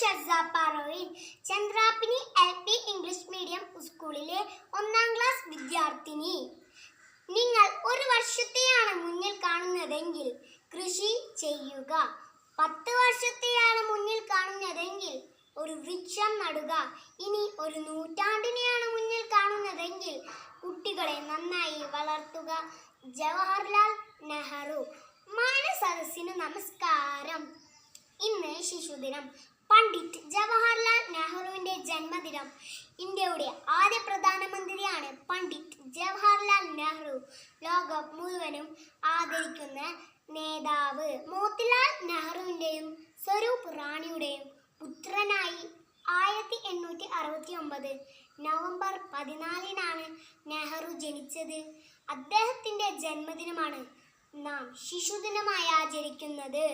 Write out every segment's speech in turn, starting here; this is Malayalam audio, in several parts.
ഷസാപ്പാറോയിൽ ചന്ദ്രാപിനി LP ഇംഗ്ലീഷ് മീഡിയം സ്കൂളിലെ 1ാം ക്ലാസ് വിദ്യാർത്ഥിനി. നിങ്ങൾ ഒരു വർഷത്തെയാണ് മുന്നിൽ കാണുന്നതെങ്കിൽ കൃഷി ചെയ്യുക. 10 വർഷത്തെയാണ് മുന്നിൽ കാണുന്നതെങ്കിൽ ഒരു വൃക്ഷം നടുക. ഇനി ഒരു നൂറ്റാണ്ടിനെയാണ് മുന്നിൽ കാണുന്നതെങ്കിൽ കുട്ടികളെ നന്നായി വളർത്തുക. ജവഹർലാൽ നെഹ്റു. മാനസദസ്സിന് നമസ്കാരം. ഇന്ന് ശിശുദിനം. പണ്ഡിറ്റ് ജവഹർലാൽ നെഹ്റുവിന്റെ ജന്മദിനം. ഇന്ത്യയുടെ ആദ്യ പ്രധാനമന്ത്രിയാണ് പണ്ഡിറ്റ് ജവഹർലാൽ നെഹ്റു. ലോകം മുഴുവനും ആദരിക്കുന്ന നേതാവ്. മോത്തിലാൽ നെഹ്റുവിന്റെയും സ്വരൂപ് റാണിയുടെയും പുത്രനായി 1869 നവംബർ 14-നാണ് നെഹ്റു ജനിച്ചത്. അദ്ദേഹത്തിന്റെ ജന്മദിനമാണ് നാം ശിശുദിനമായി ആചരിക്കുന്നത്.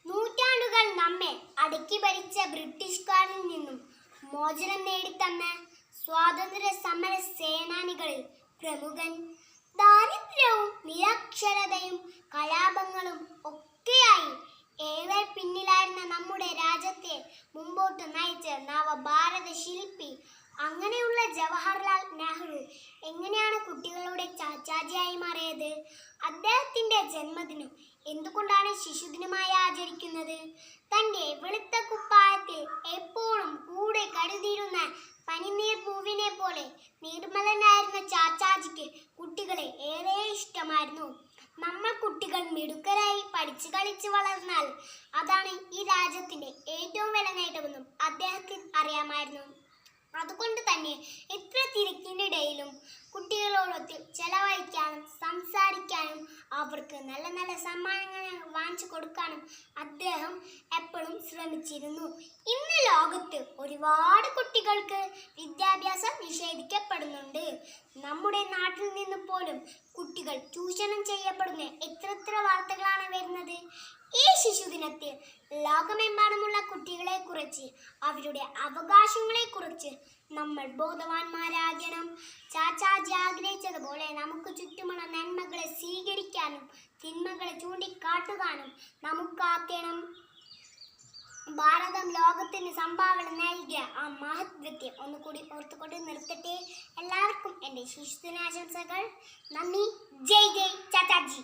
നൂറ്റാണ്ടുകൾ നമ്മെ അടക്കി ഭരിച്ച ബ്രിട്ടീഷുകാരിൽ നിന്നും മോചനം നേടിത്തന്ന സ്വാതന്ത്ര്യ സമര സേനാനികളിൽ പ്രമുഖൻ. ദാരിദ്ര്യവും നിരക്ഷരതയും കലാപങ്ങളും ഒക്കെയായി ഏറെ പിന്നിലായിരുന്ന നമ്മുടെ രാജ്യത്തെ മുമ്പോട്ട് നയിച്ച നവഭാരത ശില്പി. അങ്ങനെയുള്ള ജവഹർലാൽ നെഹ്റു എങ്ങനെയാണ് കുട്ടികളുടെ ചാച്ചാജിയായി മാറിയത്? അദ്ദേഹത്തിന്റെ ജന്മദിനം എന്തുകൊണ്ടാണ് ശിശുദിനമായി ആചരിക്കുന്നത്? തന്റെ വെളുത്ത കുപ്പായത്തിൽ എപ്പോഴും കൂടെ കരുതിയിരുന്ന പനിനീർ പൂവിനെ പോലെ നിർമ്മലനായിരുന്ന ചാച്ചാജിക്ക് കുട്ടികളെ ഏറെ ഇഷ്ടമായിരുന്നു. നമ്മൾ കുട്ടികൾ മിടുക്കരായി പഠിച്ചു കളിച്ച് വളർന്നാൽ അതാണ് ഈ രാജ്യത്തിന്റെ ഏറ്റവും വലിയ നേട്ടമെന്നും അദ്ദേഹത്തിന് അറിയാമായിരുന്നു. അതുകൊണ്ട് തന്നെ എത്ര തിരക്കിനിടയിലും കുട്ടികളോടൊത്ത് ചെലവഴിക്കാനും സംസാരിക്കാനും അവർക്ക് നല്ല നല്ല സമ്മാനങ്ങൾ വാങ്ങിച്ചു കൊടുക്കാനും അദ്ദേഹം എപ്പോഴും ശ്രമിച്ചിരുന്നു. ഇന്ന് ലോകത്ത് ഒരുപാട് കുട്ടികൾക്ക് വിദ്യാഭ്യാസം നിഷേധിക്കപ്പെടുന്നുണ്ട്. നമ്മുടെ നാട്ടിൽ നിന്ന് പോലും കുട്ടികൾ ചൂഷണം ചെയ്യപ്പെടുന്ന എത്ര വാർത്തകളാണ് വരുന്നത്. ഈ ശിശുദിനത്തിൽ ലോകമെമ്പാടുമുള്ള കുട്ടികളെ കുറിച്ച് അവരുടെ അവകാശങ്ങളെ കുറിച്ച് നമ്മൾ ബോധവാന്മാരാകണം. ചാച്ചാജി ആഗ്രഹിച്ചതുപോലെ നമുക്ക് ചുറ്റുമുള്ള നന്മകളെ സ്വീകരിക്കാനും തിന്മകളെ ചൂണ്ടിക്കാട്ടുവാനും നമുക്കാക്കണം. ഭാരതം ലോകത്തിന് സംഭാവന നൽകിയ ആ മഹത് വ്യക്തിയെ ഒന്നുകൂടി ഓർത്തുകൊണ്ട് നിർത്തട്ടെ. എല്ലാവർക്കും എൻ്റെ ശിശുദിനാശംസകൾ. നന്ദി. ജയ് ജയ് ചാച്ചാജി.